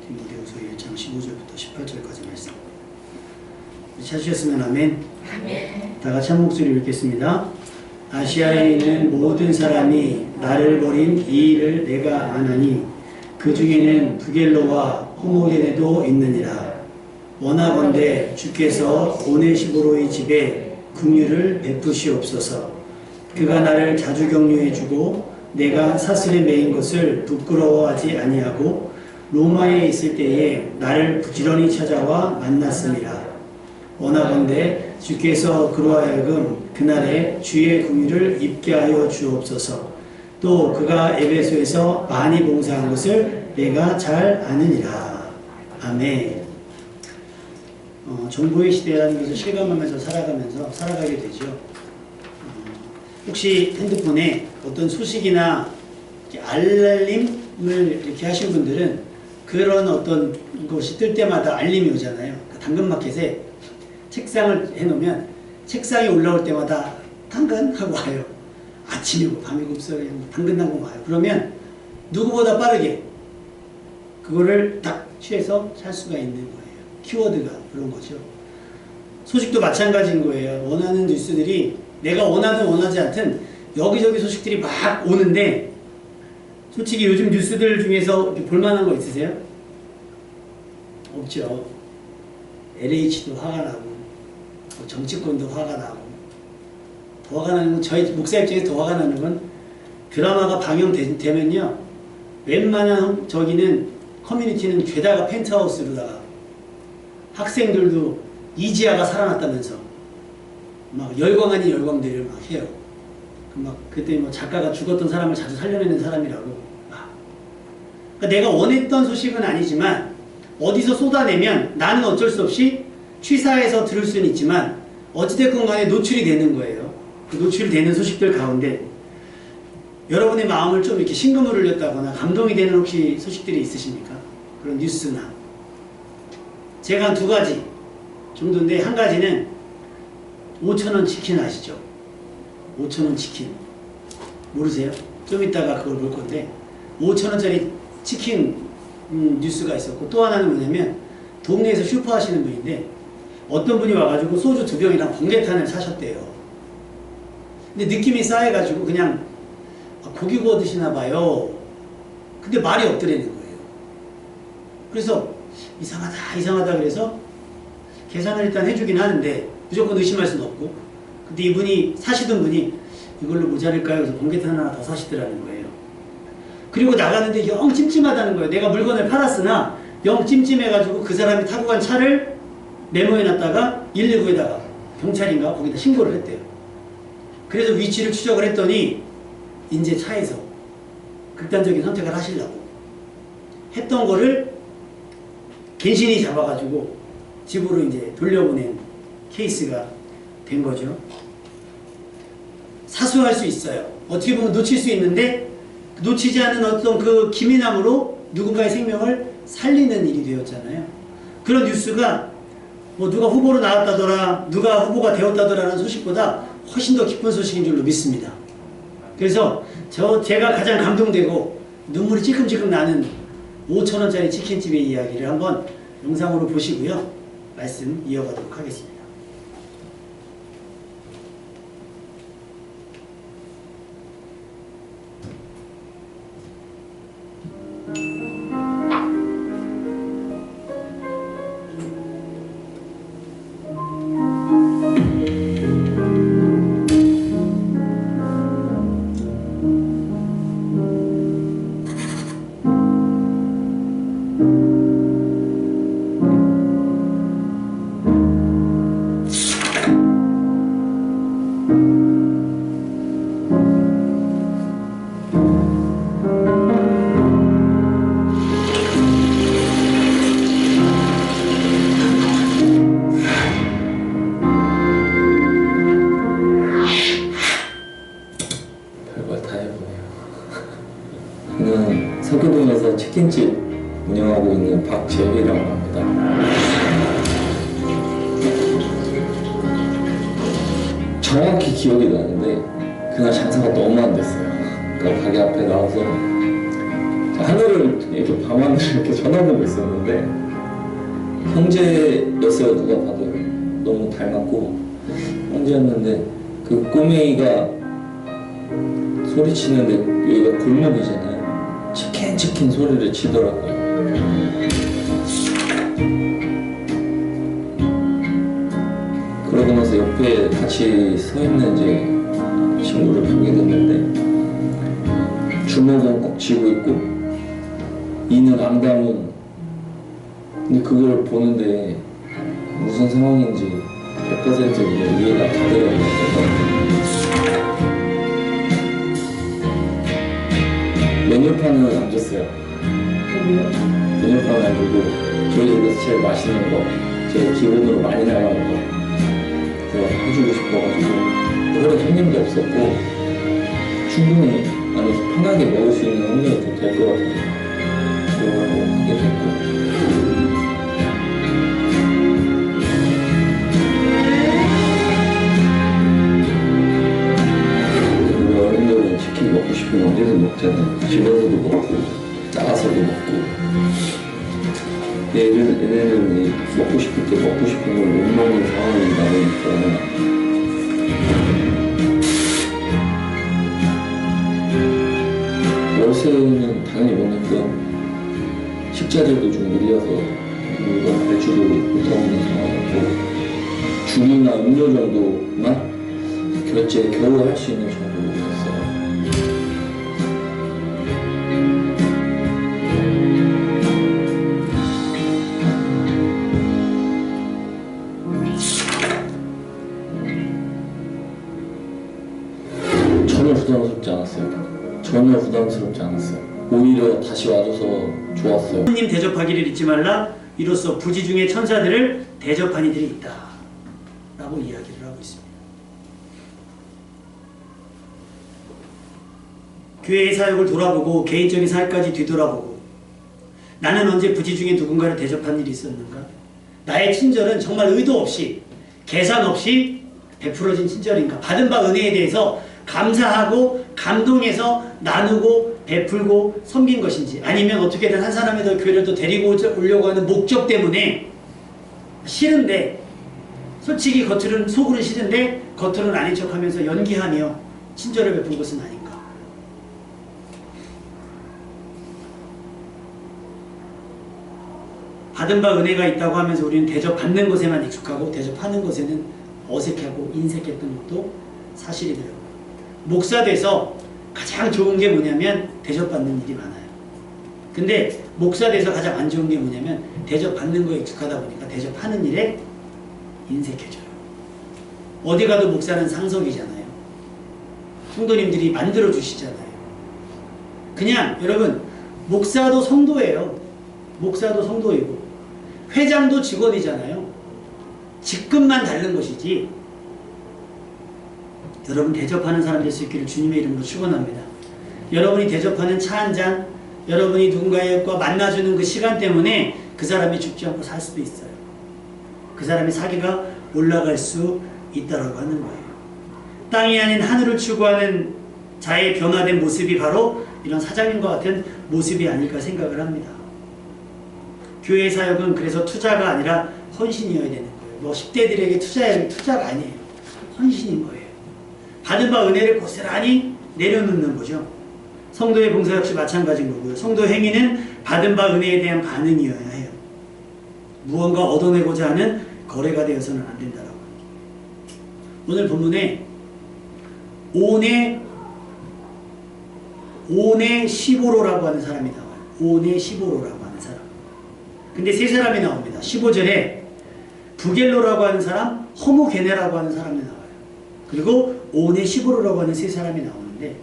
디모데후서 1장 15절부터 18절까지 말씀. 찾으셨으면 아멘. 아멘. 다 같이 한 목소리로 읽겠습니다. 아시아에 있는 모든 사람이 나를 버린 이 일을 내가 아나니 그 중에는 부겔로와 호모게네도 있느니라. 원하건대 주께서 오네시보로의 집에 긍휼을 베푸시옵소서. 그가 나를 자주 격려해 주고 내가 사슬에 매인 것을 부끄러워하지 아니하고 로마에 있을 때에 나를 부지런히 찾아와 만났습니다. 원하건대 주께서 그로 하여금 그날에 주의 긍휼을 입게 하여 주옵소서. 또 그가 에베소에서 많이 봉사한 것을 내가 잘 아느니라. 아멘. 정보의 시대라는 것을 실감하면서 살아가게 되죠. 혹시 핸드폰에 어떤 소식이나 알림을 이렇게 하신 분들은 그런 어떤 것이 뜰 때마다 알림이 오잖아요. 당근마켓에 책상을 해놓으면 책상에 올라올 때마다 당근하고 와요. 아침이고 밤이고 없어요. 당근하고 와요. 그러면 누구보다 빠르게 그거를 딱 취해서 살 수가 있는 거예요. 키워드가 그런 거죠. 소식도 마찬가지인 거예요. 원하는 뉴스들이 내가 원하든 원하지 않든 여기저기 소식들이 막 오는데 솔직히 요즘 뉴스들 중에서 볼만한 거 있으세요? 없죠. LH도 화가 나고 정치권도 화가 나고 더 화가 나는 건 저희 목사 입장에서 더 화가 나는 건 드라마가 방영되면요 웬만한 저기는 커뮤니티는 게다가 펜트하우스로다가 학생들도 이지아가 살아났다면서 막 열광 아닌 열광들을 막 해요. 막 그때 뭐 작가가 죽었던 사람을 자주 살려내는 사람이라고. 그러니까 내가 원했던 소식은 아니지만 어디서 쏟아내면 나는 어쩔 수 없이 취사해서 들을 수는 있지만 어찌됐건 간에 노출이 되는 거예요. 그 노출이 되는 소식들 가운데 여러분의 마음을 좀 이렇게 심금을 울렸다거나 감동이 되는 혹시 소식들이 있으십니까? 그런 뉴스나. 제가 한 두 가지 정도인데 한 가지는 5,000원 치킨 아시죠? 5,000원 치킨 모르세요? 좀 이따가 그걸 볼 건데 5,000원짜리 치킨 뉴스가 있었고 또 하나는 뭐냐면 동네에서 슈퍼 하시는 분인데 어떤 분이 와가지고 소주 2병이랑 번개탄을 사셨대요. 근데 느낌이 싸해가지고 그냥 고기 구워 드시나 봐요. 근데 말이 없더라는 거예요. 그래서 이상하다 그래서 계산을 일단 해주긴 하는데 무조건 의심할 수는 없고 근데 이분이 사시던 분이 이걸로 모자랄까요? 그래서 번개탄 하나 더 사시더라는 거예요. 그리고 나가는데 영 찜찜하다는 거예요. 내가 물건을 팔았으나 영 찜찜해가지고 그 사람이 타고 간 차를 메모해놨다가 119에다가 경찰인가 거기다 신고를 했대요. 그래서 위치를 추적을 했더니 이제 차에서 극단적인 선택을 하시려고 했던 거를 갠신히 잡아가지고 집으로 이제 돌려보낸 케이스가 된 거죠. 사소할 수 있어요. 어떻게 보면 놓칠 수 있는데 놓치지 않은 어떤 그 기민함으로 누군가의 생명을 살리는 일이 되었잖아요. 그런 뉴스가 뭐 누가 후보로 나왔다더라, 누가 후보가 되었다더라는 소식보다 훨씬 더 깊은 소식인 줄로 믿습니다. 그래서 제가 가장 감동되고 눈물이 찔끔찔끔 나는 5,000원짜리 치킨집의 이야기를 한번 영상으로 보시고요. 말씀 이어가도록 하겠습니다. 저는 서교동에서 치킨집 운영하고 있는 박재휘라고 합니다. 정확히 기억이 나는데 그날 장사가 너무 안 됐어요. 그러니까 가게 앞에 나와서 하늘을 이렇게 밤하늘 이렇게 쳐다보고 있었는데 형제였어요. 누가 봐도 너무 닮았고 형제였는데 그 꼬맹이가 소리치는데 여기가 골목이잖아요. 치킨 소리를 치더라고요. 그러고 나서 옆에 같이 서 있는 이제 친구를 보게 됐는데 주먹은 꼭 쥐고 있고 이는 앙담은 근데 그걸 보는데 무슨 상황인지 100% 이해가 가더라고요. 메뉴판은 안 줬어요. 메뉴판은 안 주고 저희 집에서 제일 맛있는 거, 제일 기본으로 많이 나가는 거 그래서 해주고 싶어가지고 그런 손님도 없었고 충분히 안에서 편하게 먹을 수 있는 환경이 좀 될 것 같아요. 그러고 하게 됐고 먹고 싶으면 언제든 먹잖아요. 집에서도 먹고 나가서도 먹고 얘네는 먹고 싶을 때 먹고 싶은 걸 못 먹는 상황이 나오니까 월세는 당연히 먹는데 식자재도 좀 밀려서 물건 발주도 못하고 있는 상황이고 주류나 음료 정도만 결제 겨우 할 수 있는 정도였어요. 전혀 부담스럽지 않았어요. 오히려 다시 와줘서 좋았어요. 하나님 대접하기를 잊지 말라. 이로써 부지 중에 천사들을 대접한 이들이 있다 라고 이야기를 하고 있습니다. 교회의 사역을 돌아보고 개인적인 삶까지 뒤돌아보고 나는 언제 부지 중에 누군가를 대접한 일이 있었는가? 나의 친절은 정말 의도 없이 계산 없이 베풀어진 친절인가? 받은 바 은혜에 대해서 감사하고 감동해서 나누고 베풀고 섬긴 것인지, 아니면 어떻게든 한 사람의 더 교회를 또 데리고 오려고 하는 목적 때문에 싫은데 솔직히 겉으로는 속으로는 싫은데 겉으로는 아닌 척하면서 연기하며 친절을 베푼 것은 아닌가. 받은 바 은혜가 있다고 하면서 우리는 대접받는 것에만 익숙하고 대접하는 것에는 어색하고 인색했던 것도 사실이더라고요. 목사 돼서 가장 좋은 게 뭐냐면 대접받는 일이 많아요. 근데 목사 돼서 가장 안 좋은 게 뭐냐면 대접받는 거에 익숙하다 보니까 대접하는 일에 인색해져요. 어디 가도 목사는 상석이잖아요. 성도님들이 만들어 주시잖아요. 그냥 여러분, 목사도 성도예요. 목사도 성도이고 회장도 직원이잖아요. 직급만 다른 것이지. 여러분 대접하는 사람 될 수 있기를 주님의 이름으로 축원합니다. 여러분이 대접하는 차 한 잔, 여러분이 누군가과 만나주는 그 시간 때문에 그 사람이 죽지 않고 살 수도 있어요. 그 사람의 사기가 올라갈 수 있다라고 하는 거예요. 땅이 아닌 하늘을 추구하는 자의 변화된 모습이 바로 이런 사장님과 같은 모습이 아닐까 생각을 합니다. 교회 사역은 그래서 투자가 아니라 헌신이어야 되는 거예요. 뭐 10대들에게 투자가 아니에요. 헌신인 거예요. 받은 바 은혜를 고스란히 내려놓는 거죠. 성도의 봉사 역시 마찬가지인 거고요. 성도 행위는 받은 바 은혜에 대한 반응이어야 해요. 무언가 얻어내고자 하는 거래가 되어서는 안 된다라고. 오늘 본문에 온의 15로라고 하는 사람이 나와요. 온의 15로라고 하는 사람. 근데 세 사람이 나옵니다. 15절에 부겔로라고 하는 사람, 허무게네라고 하는 사람이 나와요. 그리고 온의 15로라고 하는 세 사람이 나오는데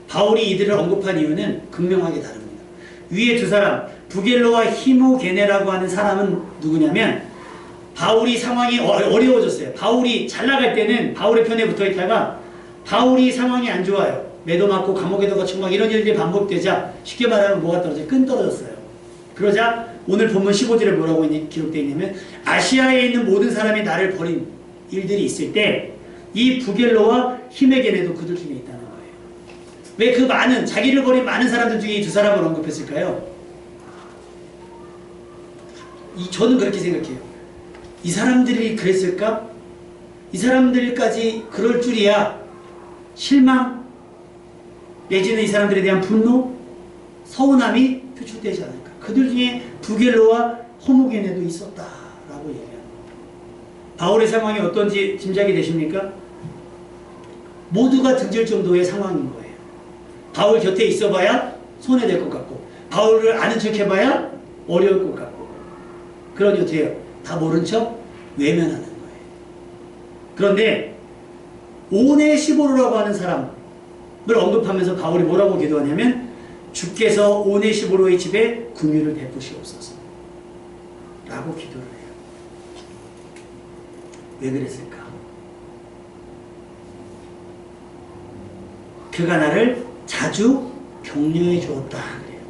바울이 이들을 언급한 이유는 극명하게 다릅니다. 위에 두 사람, 부겔로와 히모게네라고 하는 사람은 누구냐면 바울이 상황이 어려워졌어요. 바울이 잘 나갈 때는 바울의 편에 붙어 있다가 바울이 상황이 안 좋아요. 매도 맞고 감옥에도 갇히고 막 이런 일들이 반복되자 쉽게 말하면 뭐가 떨어져요? 끈 떨어졌어요. 그러자 오늘 본문 15절에 뭐라고 기록되어 있냐면 아시아에 있는 모든 사람이 나를 버린 일들이 있을 때 이 부겔로와 히메게네도 그들 중에 있다는 거예요. 왜 그 많은, 자기를 버린 많은 사람들 중에 이 두 사람을 언급했을까요? 저는 그렇게 생각해요. 이 사람들이 그랬을까? 이 사람들까지 그럴 줄이야. 실망, 내지는 이 사람들에 대한 분노, 서운함이 표출되지 않을까. 그들 중에 부겔로와 호모게네도 있었다라고 얘기합니다. 바울의 상황이 어떤지 짐작이 되십니까? 모두가 등질 정도의 상황인 거예요. 바울 곁에 있어봐야 손해될 것 같고, 바울을 아는 척 해봐야 어려울 것 같고, 그러니 어떻게 해요? 다 모른 척 외면하는 거예요. 그런데 오네시보로라고 하는 사람을 언급하면서 바울이 뭐라고 기도하냐면, 주께서 오네시보로의 집에 긍휼을 베푸시옵소서 라고 기도를 해요. 왜 그랬을까? 그가 나를 자주 격려해 주었다 그래요.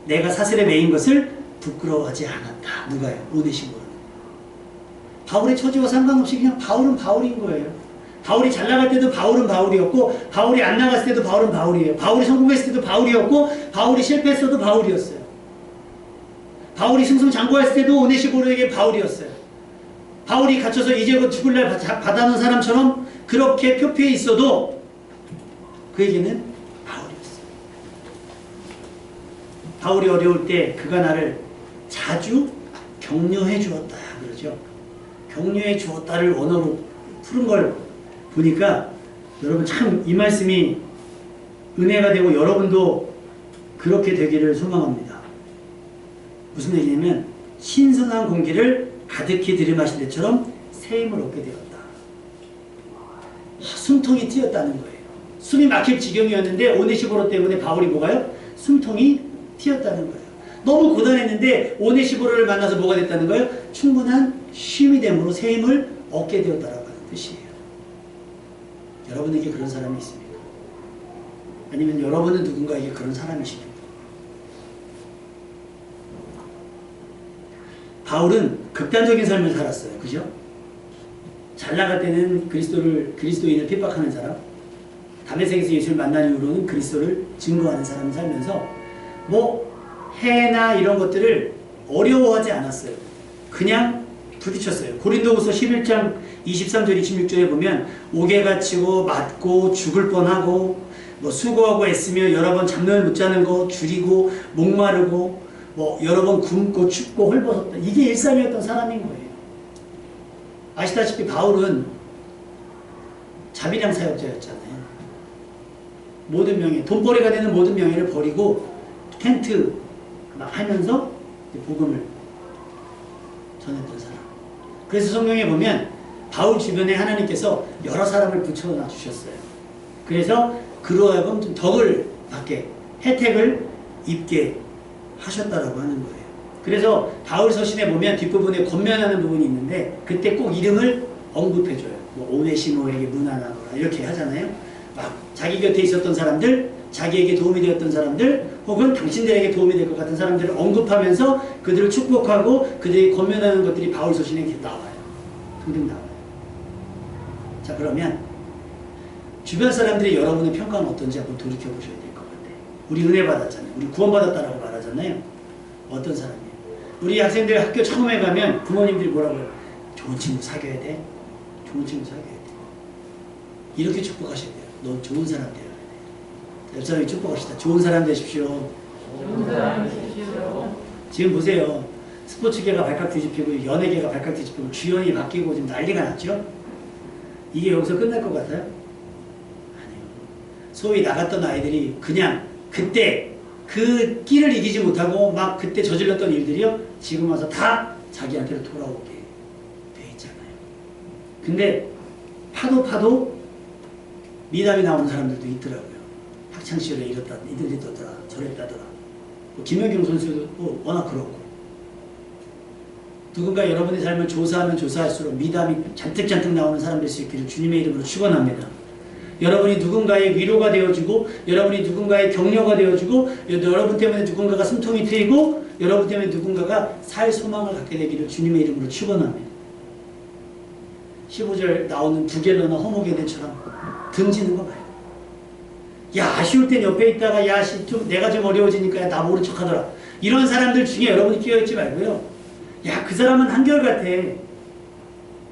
내가 사슬에 매인 것을 부끄러워하지 않았다. 누가요? 오네시보로. 바울의 처지와 상관없이 그냥 바울은 바울인 거예요. 바울이 잘 나갈 때도 바울은 바울이었고, 바울이 안 나갔을 때도 바울은 바울이에요. 바울이 성공했을 때도 바울이었고, 바울이 실패했어도 바울이었어요. 바울이 승승장구했을 때도 오네시보로에게 바울이었어요. 바울이 갇혀서 이제 곧 죽을 날 받아놓은 사람처럼 그렇게 표피해 있어도 그에게는 바울이었어요. 바울이 어려울 때 그가 나를 자주 격려해 주었다 그러죠. 격려해 주었다를 언어로 푸른 걸 보니까 여러분 참 이 말씀이 은혜가 되고 여러분도 그렇게 되기를 소망합니다. 무슨 얘기냐면 신선한 공기를 가득히 들이마신 것처럼 새 힘을 얻게 되었다. 숨통이 트였다는 거예요. 숨이 막힐 지경이었는데 오네시보로 때문에 바울이 뭐가요? 숨통이 트였다는 거예요. 너무 고단했는데 오네시보로를 만나서 뭐가 됐다는 거예요? 충분한 쉼이 됨으로 새 힘을 얻게 되었다라고 하는 뜻이에요. 여러분에게 그런 사람이 있습니까? 아니면 여러분은 누군가에게 그런 사람이십니까? 바울은 극단적인 삶을 살았어요. 그죠? 잘 나갈 때는 그리스도인을 핍박하는 사람, 다메섹에서 예수를 만난 이후로는 그리스도를 증거하는 사람을 살면서 뭐 해나 이런 것들을 어려워하지 않았어요. 그냥 부딪혔어요. 고린도후서 11장 23절 26절에 보면 옥에 갇히고 맞고 죽을 뻔하고 뭐 수고하고 애쓰며 여러 번 잠을 못 자는 거, 줄이고 목마르고 뭐 여러 번 굶고 춥고 헐벗었다. 이게 일상이었던 사람인 거예요. 아시다시피 바울은 자비량 사역자였잖아요. 모든 명예, 돈벌이가 되는 모든 명예를 버리고 텐트 막 하면서 복음을 전했던 사람. 그래서 성경에 보면 바울 주변에 하나님께서 여러 사람을 붙여놔 주셨어요. 그래서 그로 하여금 좀 덕을 받게, 혜택을 입게 하셨다라고 하는 거예요. 그래서 바울 서신에 보면 뒷부분에 권면하는 부분이 있는데 그때 꼭 이름을 언급해줘요. 뭐 오네시모에게 문안하노라 이렇게 하잖아요. 막 자기 곁에 있었던 사람들, 자기에게 도움이 되었던 사람들, 혹은 당신들에게 도움이 될 것 같은 사람들을 언급하면서 그들을 축복하고 그들이 권면하는 것들이 바울 서신에 나와요. 등등 나와요. 자, 그러면 주변 사람들이 여러분의 평가는 어떤지 한번 돌이켜보셔야 될 것 같아요. 우리 은혜 받았잖아요. 우리 구원받았다라고 말하잖아요. 어떤 사람이에요? 우리 학생들 학교 처음에 가면 부모님들이 뭐라고 해요? 좋은 친구 사귀어야 돼. 좋은 친구 사귀어야 돼. 이렇게 축복하셔야 돼요. 너 좋은 사람 되어야 돼. 옆 사람이 축복합시다. 좋은 사람 되십시오. 좋은 사람 되십시오. 지금 보세요. 스포츠계가 발칵 뒤집히고 연예계가 발칵 뒤집히고 주연이 바뀌고 지금 난리가 났죠? 이게 여기서 끝날 것 같아요? 아니요. 소위 나갔던 아이들이 그냥 그때 그 끼를 이기지 못하고 막 그때 저질렀던 일들이요 지금 와서 다 자기한테로 돌아오게 돼 있잖아요. 근데 파도 미담이 나오는 사람들도 있더라고요. 학창시절에 이랬더라 저랬다더라. 뭐 김연경 선수도 워낙 그렇고 누군가 여러분의 삶을 조사하면 조사할수록 미담이 잔뜩 나오는 사람 될 수 있기를 주님의 이름으로 축원합니다. 여러분이 누군가의 위로가 되어주고 여러분이 누군가의 격려가 되어주고 여러분 때문에 누군가가 숨통이 트이고 여러분 때문에 누군가가 살 소망을 갖게 되기를 주님의 이름으로 축원합니다. 15절 나오는 부겔로나 호모게네처럼 등지는 거 말고 야, 아쉬울 땐 옆에 있다가 야, 좀 내가 좀 어려워지니까 야, 나 모른 척하더라. 이런 사람들 중에 여러분이 끼어있지 말고요. 야, 그 사람은 한결같아.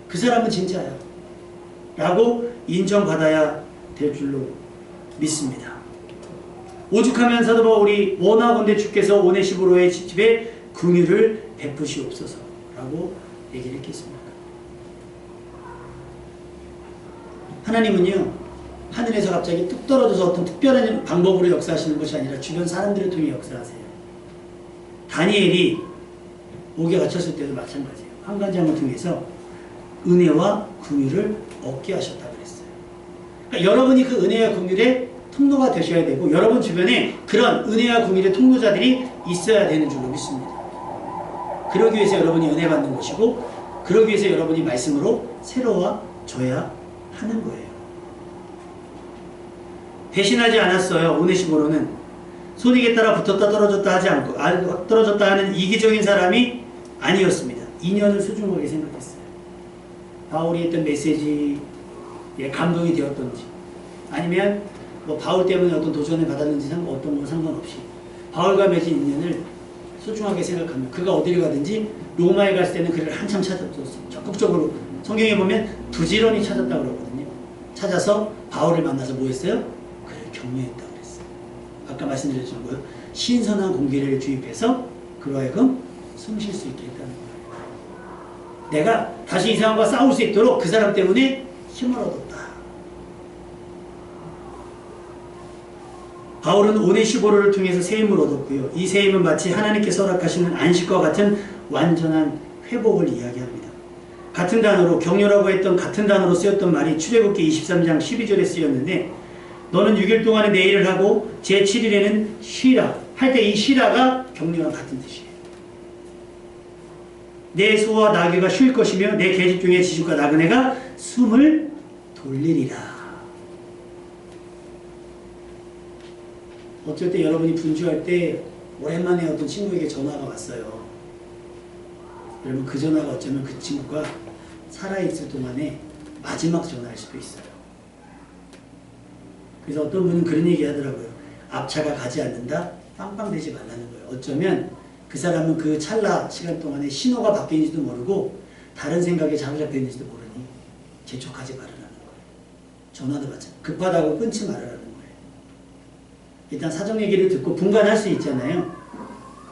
그 사람은 진짜야. 라고 인정받아야 될 줄로 믿습니다. 오죽하면서도 우리 원하건대 주께서 오네시모로의 집에 긍휼을 베푸시옵소서 라고 얘기를 했겠습니다. 하나님은요, 하늘에서 갑자기 뚝 떨어져서 어떤 특별한 방법으로 역사하시는 것이 아니라 주변 사람들을 통해 역사하세요. 다니엘이 옥에 갇혔을 때도 마찬가지예요. 환관장을 통해서 은혜와 긍휼을 얻게 하셨다 그랬어요. 그러니까 여러분이 그 은혜와 긍휼의 통로가 되셔야 되고, 여러분 주변에 그런 은혜와 긍휼의 통로자들이 있어야 되는 줄로 믿습니다. 그러기 위해서 여러분이 은혜 받는 것이고, 그러기 위해서 여러분이 말씀으로 새로워져야 하는 거예요. 배신하지 않았어요. 오네시모로는 손익에 따라 붙었다 떨어졌다 하지 않고, 떨어졌다 하는 이기적인 사람이 아니었습니다. 인연을 소중하게 생각했어요. 바울이 했던 메시지에 감동이 되었던지, 아니면 뭐 바울 때문에 어떤 도전을 받았는지 어떤 건 상관없이 바울과 맺은 인연을 소중하게 생각하며 그가 어디를 가든지 로마에 갔을 때는 그를 한참 찾았었어요. 적극적으로 성경에 보면 부지런히 찾았다고 그러거든요. 찾아서 바울을 만나서 뭐 했어요? 그를 격려했다고 그랬어요. 아까 말씀드렸던 거예요. 신선한 공기를 주입해서 그로 하여금 숨 쉴 수 있게 했다는 거예요. 내가 다시 이 사람과 싸울 수 있도록 그 사람 때문에 힘을 얻었다. 바울은 오네시모로를 통해서 세임을 얻었고요. 이 세임은 마치 하나님께서 허락하시는 안식과 같은 완전한 회복을 이야기합니다. 같은 단어로, 격려라고 했던 같은 단어로 쓰였던 말이 출애굽기 23장 12절에 쓰였는데, 너는 6일 동안에 내 일을 하고 제7일에는 쉬라 할 때 이 쉬라가 격려와 같은 뜻이에요. 내 소와 나귀가 쉴 것이며 내 계집 중에 지식과 나그네가 숨을 돌리리라. 어쩔 때 여러분이 분주할 때 오랜만에 어떤 친구에게 전화가 왔어요. 여러분, 그 전화가 어쩌면 그 친구가 살아있을 동안에 마지막 전화일 수도 있어요. 그래서 어떤 분은 그런 얘기 하더라고요. 앞차가 가지 않는다? 빵빵대지 말라는 거예요. 어쩌면 그 사람은 그 찰나 시간 동안에 신호가 바뀌는지도 모르고 다른 생각에 사로잡혀 있는지도 모르니 재촉하지 말으라는 거예요. 전화도 마찬가지. 급하다고 끊지 말으라는 거예요. 일단 사정 얘기를 듣고 분간할 수 있잖아요.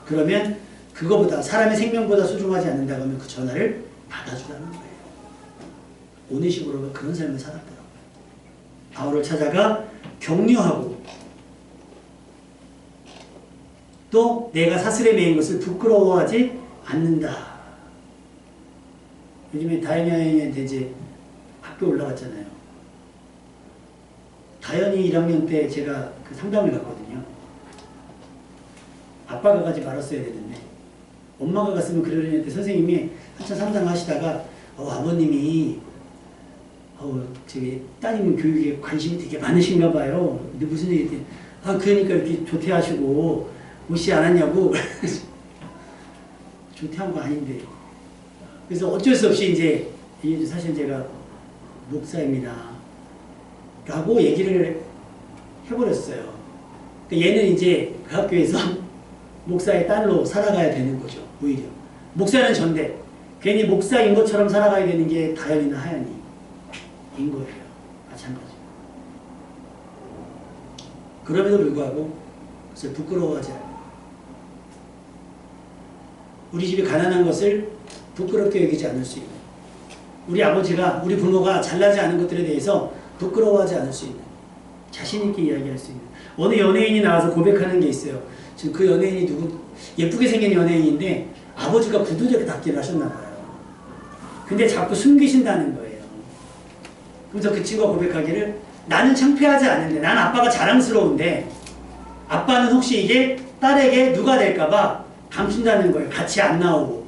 그러면 그거보다, 사람의 생명보다 소중하지 않는다고 하면 그 전화를 받아주라는 거예요. 오네시모로가 그런 삶을 살았더라고요. 바울을 찾아가 격려하고, 또 내가 사슬에 매인 것을 부끄러워하지 않는다. 요즘에 다현이한테 이제 학교 올라갔잖아요. 다현이 1학년 때 제가 그 상담을 갔거든요. 아빠가 가지 말았어야 되는데, 엄마가 갔으면 그러려는데 선생님이 한참 상담하시다가 아버님이 저기 따님 교육에 관심이 되게 많으신가 봐요. 근데 무슨 얘기지? 그러니까 이렇게 조퇴하시고 무시 안 하냐고. 조퇴한 거 아닌데. 그래서 어쩔 수 없이 이제 사실 제가 목사입니다 라고 얘기를 해버렸어요. 그러니까 얘는 이제 그 학교에서 목사의 딸로 살아가야 되는 거죠. 오히려 목사는 전데 괜히 목사인 것처럼 살아가야 되는 게 다현이나 하연이인 거예요. 마찬가지. 그럼에도 불구하고 그래서 부끄러워하지 않아요. 우리 집이 가난한 것을 부끄럽게 여기지 않을 수 있는, 우리 아버지가, 우리 부모가 잘나지 않은 것들에 대해서 부끄러워하지 않을 수 있는, 자신 있게 이야기할 수 있는. 어느 연예인이 나와서 고백하는 게 있어요. 지금 그 연예인이 누구, 예쁘게 생긴 연예인인데 아버지가 구두쇠 닦기를 하셨나 봐요. 근데 자꾸 숨기신다는 거예요. 그래서 그 친구가 고백하기를, 나는 창피하지 않은데, 난 아빠가 자랑스러운데 아빠는 혹시 이게 딸에게 누가 될까봐 감춘다는 거예요. 같이 안 나오고.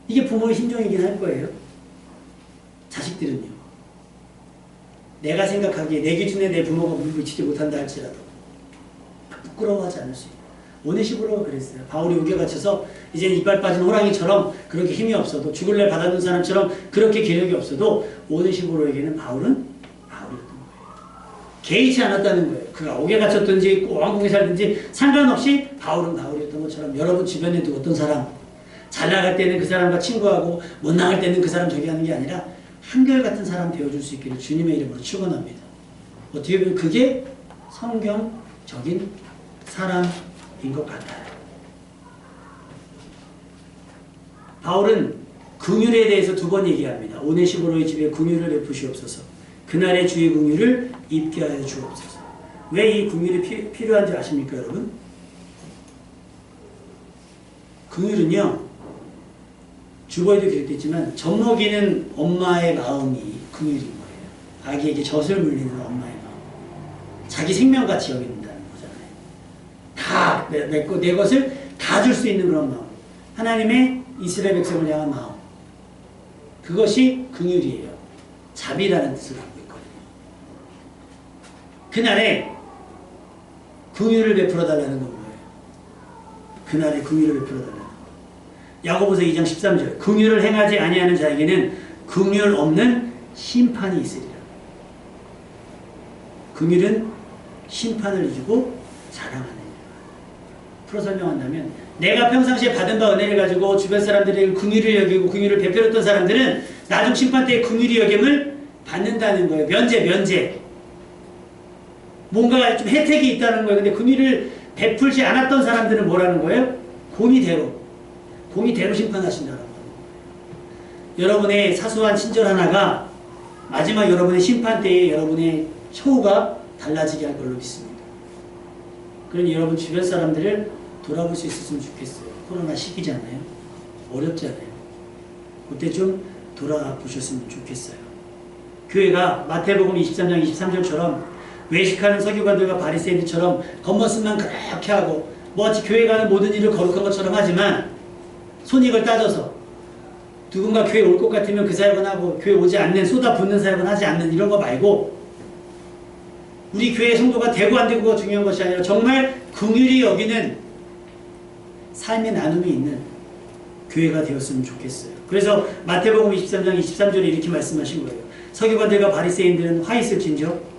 이게 부모의 심정이긴 할 거예요. 자식들은요. 내가 생각하기에, 내 기준에 내 부모가 물을 치지 못한다 할지라도 부끄러워하지 않을 수 있는. 오네시모로가 그랬어요. 바울이 옥에 갇혀서 이제 이빨 빠진 호랑이처럼 그렇게 힘이 없어도, 죽을래 받아둔 사람처럼 그렇게 기력이 없어도 오네시모로에게는 바울은 바울이었던 거예요. 개의치 않았다는 거예요. 그가 옥에 갇혔든지 왕궁에 살든지 상관없이 바울은 바울이었던 것처럼 여러분 주변에도 어떤 사람 잘 나갈 때는 그 사람과 친구하고 못 나갈 때는 그 사람 저기 하는 게 아니라 한결같은 사람 되어줄 수 있기를 주님의 이름으로 축원합니다. 어떻게 보면 그게 성경적인 사람인 것 같아요. 바울은 긍휼에 대해서 2번 얘기합니다. 오네시모로의 집에 긍휼을 베푸시옵소서. 그날의 주의 긍휼을 입게 하여 주옵소서. 왜 이 긍휼이 필요한지 아십니까, 여러분? 긍휼은요, 주보에도 기록됐지만 젖먹이는 엄마의 마음이 긍휼인 거예요. 아기에게 젖을 물리는 엄마의 마음. 자기 생명같이 여긴다는 거잖아요. 다 내 것을 다 줄 수 있는 그런 마음. 하나님의 이스라엘 백성을 향한 마음. 그것이 긍휼이에요. 자비라는 뜻을 갖고 있거든요. 그날에 긍휼을 베풀어 달라는 건 뭐예요? 그날에 긍휼을 베풀어 달라는 거. 야고보서 2장 13절. 긍휼을 행하지 아니하는 자에게는 긍휼 없는 심판이 있으리라. 긍휼은 심판을 이기고 자랑하는 일. 풀어 설명한다면 내가 평상시에 받은 바 은혜를 가지고 주변 사람들에게 긍휼을 여기고 긍휼을 베풀었던 사람들은 나중 심판 때에 긍휼히 여김을 받는다는 거예요. 면제. 뭔가 좀 혜택이 있다는 거예요. 근데 긍휼을 베풀지 않았던 사람들은 뭐라는 거예요? 공의대로 심판하신다는 거예요. 여러분의 사소한 친절 하나가 마지막 여러분의 심판 때에 여러분의 처우가 달라지게 할 걸로 믿습니다. 그러니 여러분 주변 사람들을 돌아볼 수 있었으면 좋겠어요. 코로나 시기잖아요. 어렵잖아요. 그때 좀 돌아보셨으면 좋겠어요. 교회가 마태복음 23장 23절처럼 외식하는 서기관들과 바리새인들처럼 겉모습만 그렇게 하고 마치 교회 가는 모든 일을 거룩한 것처럼 하지만 손익을 따져서 누군가 교회 올 것 같으면 그 사역은 하고 교회 오지 않는 쏟아붓는 사역은 하지 않는 이런 거 말고 우리 교회 성도가 되고 안 되고가 중요한 것이 아니라 정말 긍휼히 여기는 삶의 나눔이 있는 교회가 되었으면 좋겠어요. 그래서 마태복음 23장 23절에 이렇게 말씀하신 거예요. 서기관들과 바리새인들은 화 있을진저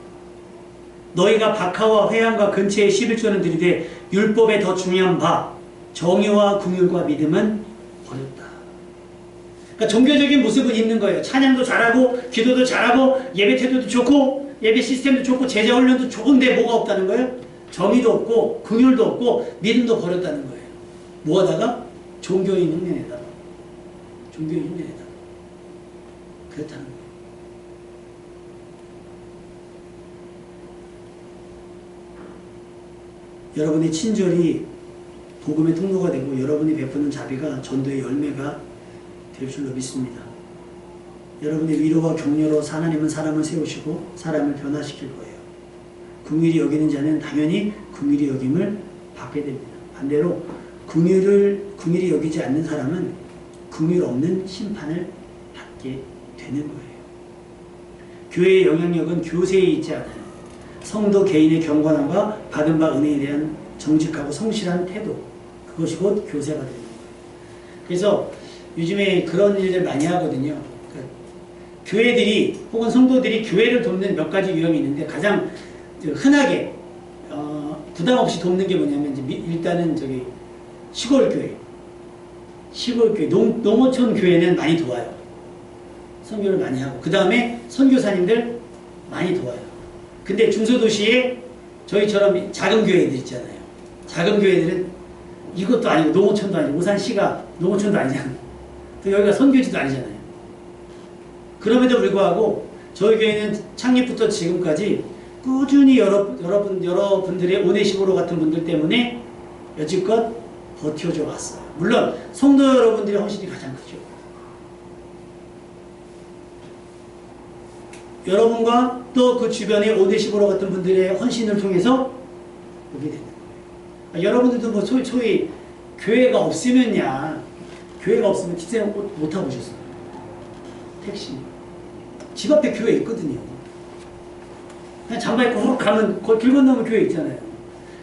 너희가 박하와 회향과 근처에 11조는 들이되 율법에 더 중요한 바 정의와 긍휼과 믿음은 버렸다. 그러니까 종교적인 모습은 있는 거예요. 찬양도 잘하고 기도도 잘하고 예배 태도도 좋고 예배 시스템도 좋고 제자 훈련도 좋은데 뭐가 없다는 거예요? 정의도 없고 긍휼도 없고 믿음도 버렸다는 거예요. 뭐하다가? 종교인 흉내내다가 그렇다는 거예요. 여러분의 친절이 복음의 통로가 되고 여러분이 베푸는 자비가 전도의 열매가 될 줄로 믿습니다. 여러분의 위로와 격려로 하나님은 사람을 세우시고 사람을 변화시킬 거예요. 긍휼히 여기는 자는 당연히 긍휼히 여김을 받게 됩니다. 반대로 긍휼히 여기지 않는 사람은 긍휼 없는 심판을 받게 되는 거예요. 교회의 영향력은 교세에 있지 않아요. 성도 개인의 경건함과 받은 바 은혜에 대한 정직하고 성실한 태도, 그것이 곧 교세가 되는 거예요. 그래서 요즘에 그런 일들 많이 하거든요. 그러니까 교회들이 혹은 성도들이 교회를 돕는 몇 가지 유형이 있는데 가장 흔하게 부담 없이 돕는 게 뭐냐면 일단은 시골 교회, 농어촌 교회는 많이 도와요. 선교를 많이 하고 그 다음에 선교사님들 많이 도와요. 근데 중소도시에 저희처럼 작은 교회들 있잖아요. 작은 교회들은 이것도 아니고 농어촌도 아니고 오산시가 농어촌도 아니잖아요. 또 여기가 선교지도 아니잖아요. 그럼에도 불구하고 저희 교회는 창립부터 지금까지 꾸준히 여러분들의 오네시모로 같은 분들 때문에 여지껏 버텨져 왔어요. 물론 성도 여러분들의 헌신이 가장 크죠. 여러분과 또 그 주변의 오네시모로 같은 분들의 헌신을 통해서 오게 되는 거예요. 여러분들도 뭐 소위 교회가 없으면야 교회가 없으면 집사람 못 타보셨어요. 택시 집 앞에 교회 있거든요. 그냥 잠바 입고 훅 가면 거기 길 건너면 교회 있잖아요.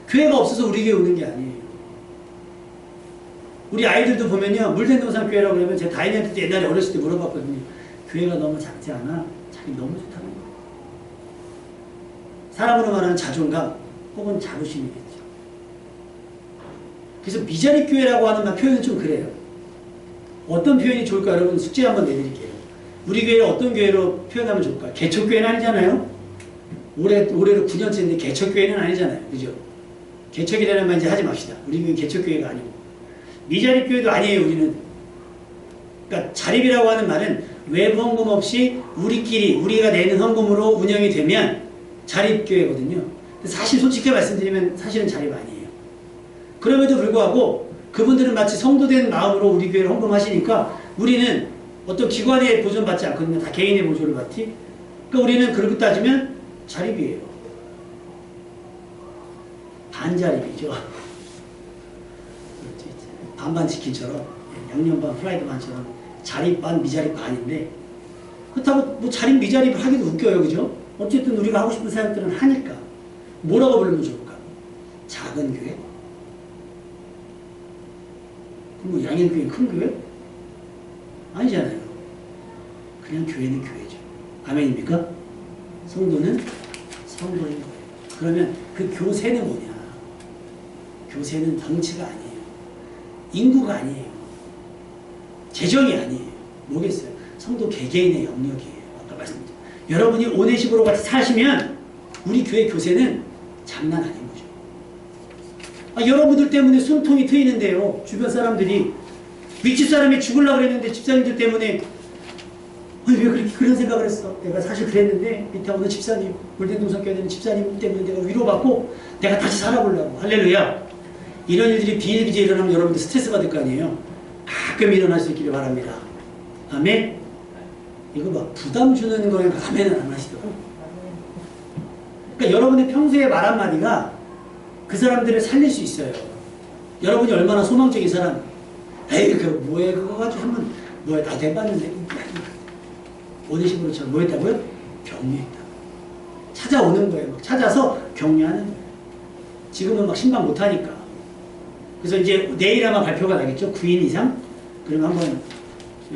교회가 없어서 우리 교회 오는 게 아니에요. 우리 아이들도 보면요, 물된동산 교회라고 그러면 제가 다인이한테도 옛날에 어렸을 때 물어봤거든요. 교회가 너무 작지 않아? 자기 너무 좋다는 거예요. 사람으로 말하는 자존감 혹은 자부심이겠죠. 그래서 미자립 교회라고 하는 표현은 좀 그래요. 어떤 표현이 좋을까? 여러분 숙제 한번 내드릴게요. 우리 교회를 어떤 교회로 표현하면 좋을까? 개척교회는 아니잖아요. 올해로 9년째인데 개척교회는 아니잖아요. 그죠? 개척이라는 말 이제 하지 맙시다. 우리 교회 개척교회가 아니고. 미자립 교회도 아니에요, 우리는. 그러니까 자립이라고 하는 말은 외부 헌금 없이 우리가 내는 헌금으로 운영이 되면 자립교회거든요. 사실 솔직히 말씀드리면 사실은 자립 아니에요. 그럼에도 불구하고 그분들은 마치 성도된 마음으로 우리 교회를 헌금하시니까 우리는 어떤 기관의 보존받지 않거든요. 다 개인의 보존을 받지. 그러니까 우리는 그렇게 따지면 자립이에요. 반자립이죠. 반반 치킨처럼 양념반 프라이드 반처럼 자립 반 미자립 반인데 그렇다고 뭐 자립 미자립을 하기도 웃겨요. 그죠? 어쨌든 우리가 하고 싶은 사역들은 하니까 뭐라고 부르면 좋을까? 작은 교회? 그럼 뭐 양현교회 큰 교회? 아니잖아요. 그냥 교회는 교회죠. 아멘입니까? 성도는 성도인 거예요. 그러면 그 교세는 뭐냐? 교세는 덩치가 아니에요. 인구가 아니에요. 재정이 아니에요. 뭐겠어요? 성도 개개인의 영역이에요. 아까 말씀드렸죠. 여러분이 오네시보로 같이 사시면 우리 교회 교세는 장난 아닌 거죠. 여러분들 때문에 숨통이 트이는데요. 주변 사람들이 윗집 사람이 죽으려고 그랬는데 집사님들 때문에 왜 그런 생각을 했어? 내가 사실 그랬는데 밑에 오는 집사님, 골den동산교회 되는 집사님 때문에 내가 위로받고 내가 다시 살아보려고. 할렐루야. 이런 일들이 비일비재 일어나면 여러분들 스트레스 받을 거 아니에요. 가끔 일어날 수 있기를 바랍니다. 아멘. 이거 막 부담 주는 거에 아멘은 안 하시더라고요. 그러니까 여러분의 평소의 말 한마디가 그 사람들을 살릴 수 있어요. 여러분이 얼마나 소망적인 사람. 에이 그거 뭐해 그거 가지고 한번 뭐해 다 돼봤는데 오네시보로처럼 뭐 했다고요? 격려했다. 찾아오는 거예요. 막 찾아서 격려하는 거예요. 지금은 막 신방 못하니까. 그래서 이제 내일 아마 발표가 나겠죠. 9인 이상? 그러면 한번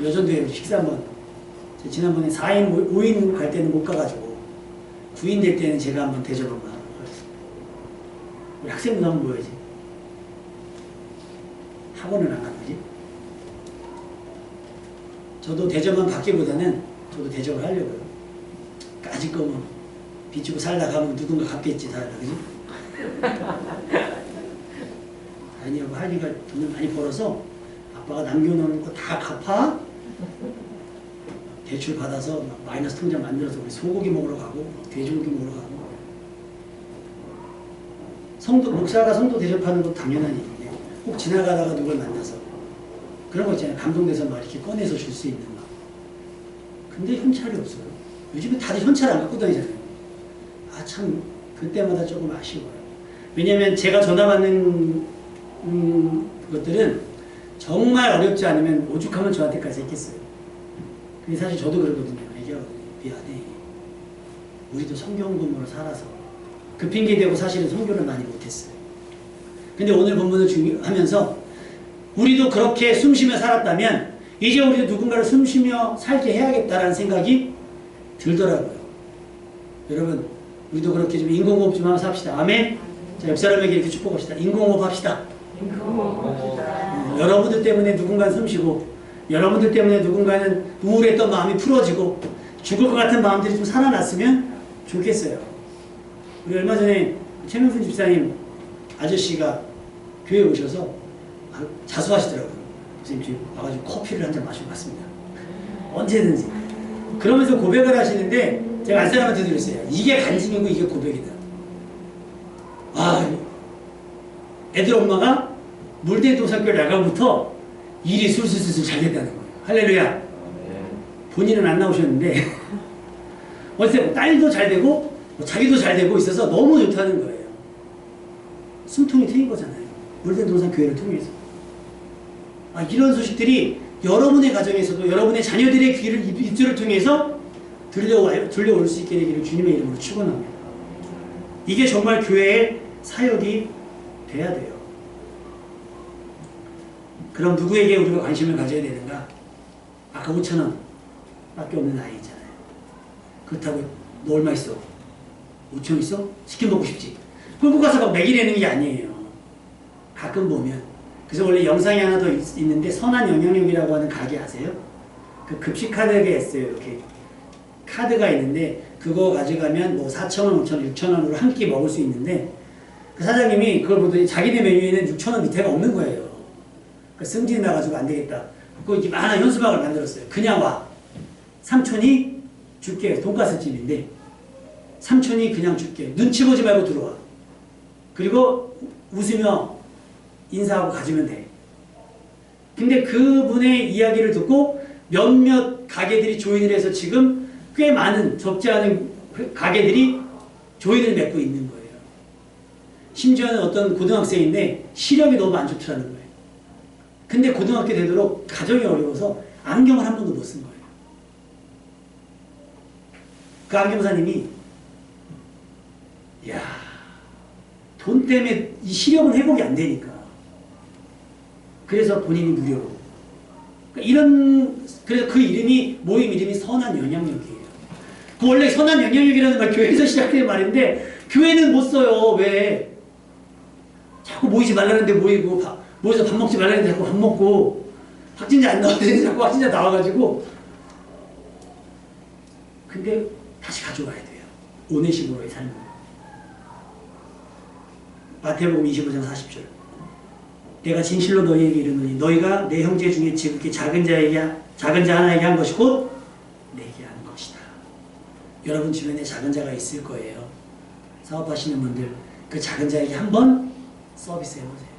여전도에 식사 한번 지난번에 4인, 5인 갈 때는 못 가가지고 9인 될 때는 제가 한번 대접 한번 하겠습니다. 우리 학생들 한번 모여야지. 학원을 안 가는 거지. 저도 대접만 받기보다는 저도 대접을 하려고요. 까짓 거면 빚주고 살다 가면 누군가 갚겠지 살다 그지? 아니요 할리가 돈을 많이 벌어서 아빠가 남겨놓은 거 다 갚아? 대출 받아서 막 마이너스 통장 만들어서 우리 소고기 먹으러 가고 돼지고기 먹으러 가고 목사가 성도 대접하는 것도 당연한 일인데 꼭 지나가다가 누굴 만나서 그런 거 있잖아요. 감동돼서 막 이렇게 꺼내서 줄 수 있는 거. 근데 현찰이 없어요. 요즘에 다들 현찰 안 갖고 다니잖아요. 참 그때마다 조금 아쉬워요. 왜냐면 제가 전화 받는 것들은 정말 어렵지 않으면 오죽하면 저한테까지 했겠어요. 근데 사실 저도 그러거든요. 미안해. 우리도 성경 본문으로 살아서 그 핑계 대고 사실은 성교를 많이 못했어요. 근데 오늘 본문을 하면서 우리도 그렇게 숨쉬며 살았다면 이제 우리도 누군가를 숨쉬며 살게 해야겠다라는 생각이 들더라고요. 여러분 우리도 그렇게 좀 인공호흡 좀 하면서 합시다. 아멘. 자, 옆 사람에게 이렇게 축복합시다. 인공호흡 합시다. 여러분들 때문에 누군가는 숨쉬고 여러분들 때문에 누군가는 우울했던 마음이 풀어지고 죽을 것 같은 마음들이 좀 살아났으면 좋겠어요. 우리 얼마 전에 최명순 집사님 아저씨가 교회에 오셔서 자수하시더라고요. 선생님 와가지고 커피를 한 잔 마시고 갔습니다. 언제든지. 그러면서 고백을 하시는데 제가 안 사람한테 들었어요. 이게 간증이고 이게 고백이다. 애들 엄마가 물대도사교회 나가부터 일이 술술술 잘 됐다는 거예요. 할렐루야. 본인은 안 나오셨는데 어쨌든 딸도 잘 되고 자기도 잘 되고 있어서 너무 좋다는 거예요. 숨통이 트인 거잖아요. 물대도사교회를 통해서. 이런 소식들이 여러분의 가정에서도 여러분의 자녀들의 입술을 통해서 들려올 수 있게 되기를 주님의 이름으로 축원합니다. 이게 정말 교회의 사역이 돼야 돼요. 그럼 누구에게 우리가 관심을 가져야 되는가? 아까 5,000원 밖에 없는 아이 있잖아요. 그렇다고 너 얼마 있어? 5천 있어? 치킨 먹고 싶지. 끌고 가서 막 먹이려는 게 아니에요. 가끔 보면. 그래서 원래 영상이 하나 더 있는데 선한 영향력이라고 하는 가게 아세요? 그 급식 카드가 있어요. 이렇게 카드가 있는데 그거 가져가면 뭐 4,000원, 5,000원, 6,000원으로 한 끼 먹을 수 있는데 그 사장님이 그걸 보더니 자기네 메뉴에는 6,000원 밑에가 없는 거예요. 그 승진이 나가지고 안 되겠다. 그거 이렇게 많은 현수막을 만들었어요. 그냥 와. 삼촌이 줄게. 돈가스 집인데 삼촌이 그냥 줄게. 눈치 보지 말고 들어와. 그리고 웃으며 인사하고 가지면 돼. 근데 그분의 이야기를 듣고 몇몇 가게들이 조인을 해서 지금 꽤 많은 적지 않은 가게들이 조인을 맺고 있는 거예요. 심지어는 어떤 고등학생인데 시력이 너무 안 좋더라는 거예요. 근데 고등학교 되도록 가정이 어려워서 안경을 한 번도 못 쓴 거예요. 그 안경사님이 야, 돈 때문에 이 시력은 회복이 안 되니까 그래서 본인이 무료로 그래서 그 이름이 모임 이름이 선한 영향력이에요. 그 원래 선한 영향력이라는 말 교회에서 시작된 말인데 교회는 못 써요. 왜? 자꾸 모이지 말라는데 모이고 모여서 밥 먹지 말라는데 자꾸 밥 먹고 확진자 안 나오는데 자꾸 확진자 나와가지고 근데 다시 가져와야 돼요. 오네시모로의 삶을. 마태복음 25장 40절 내가 진실로 너희에게 이르노니 너희가 내 형제 중에 지극히 작은 자 하나에게 한 것이 곧 내게 한 것이다. 여러분 주변에 작은 자가 있을 거예요. 사업하시는 분들 그 작은 자에게 한번 서비스 해보세요.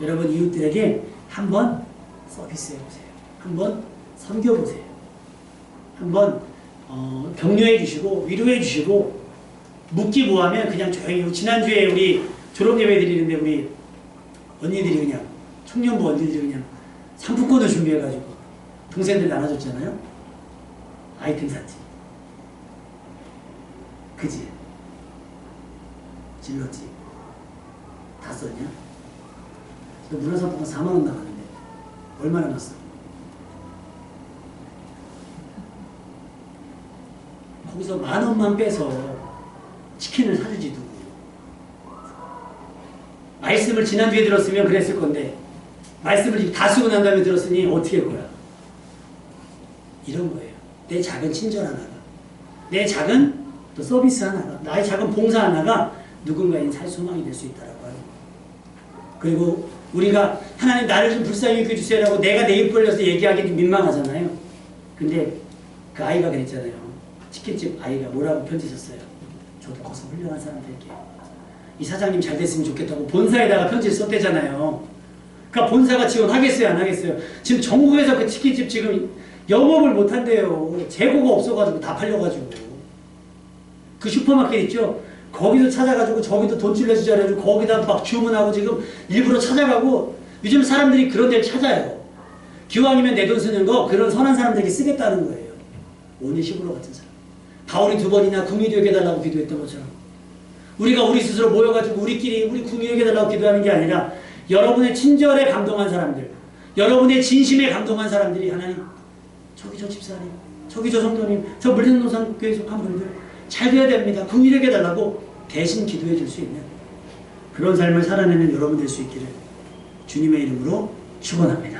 여러분 이웃들에게 한번 서비스 해보세요. 한번 섬겨보세요. 한번 격려해 주시고 위로해 주시고 묻기 뭐하면 그냥 조용히 지난주에 우리 졸업예배 드리는데 우리 언니들이 그냥 청년부 언니들이 그냥 상품권을 준비해가지고 동생들 나눠줬잖아요. 아이템 샀지. 그지? 질렀지. 다 썼냐? 저 문화상품권 4만원 나갔는데 얼마나 났어? 거기서 10,000원만 빼서 치킨을 사주지 누구. 말씀을 지난주에 들었으면 그랬을 건데 말씀을 다 쓰고 난 다음에 들었으니 어떻게 할 거야? 이런 거예요. 내 작은 친절 하나가 내 작은 또 서비스 하나가 나의 작은 봉사 하나가 누군가의 살 소망이 될 수 있다라고 하는 거예요. 그리고 우리가 하나님 나를 좀 불쌍히 여겨주세요라고 내가 내 입 벌려서 얘기하기 좀 민망하잖아요. 근데 그 아이가 그랬잖아요. 치킨집 아이가 뭐라고 편지 썼어요. 저도 커서 훌륭한 사람 될게요. 이 사장님 잘 됐으면 좋겠다고 본사에다가 편지를 썼대잖아요. 그러니까 본사가 지원하겠어요 안 하겠어요? 지금 전국에서 그 치킨집 지금 영업을 못한대요. 재고가 없어가지고 다 팔려가지고. 그 슈퍼마켓 있죠? 거기도 찾아가지고 저기도 돈 찔러주자고 거기다 막 주문하고 지금 일부러 찾아가고 요즘 사람들이 그런 데를 찾아요. 기왕이면 내 돈 쓰는 거 그런 선한 사람들에게 쓰겠다는 거예요. 오네시모로 같은 사람. 바울이 2번이나 궁유되게 해달라고 기도했던 것처럼 우리가 우리 스스로 모여가지고 우리끼리 우리 궁유되게 해달라고 기도하는 게 아니라 여러분의 친절에 감동한 사람들, 여러분의 진심에 감동한 사람들이 하나님 저기 저 집사님, 저기 저 성도님, 저 물량노산 교회 속한 분들 잘 돼야 됩니다. 궁유되게 해달라고 대신 기도해 줄 수 있는 그런 삶을 살아내는 여러분 될 수 있기를 주님의 이름으로 축원합니다.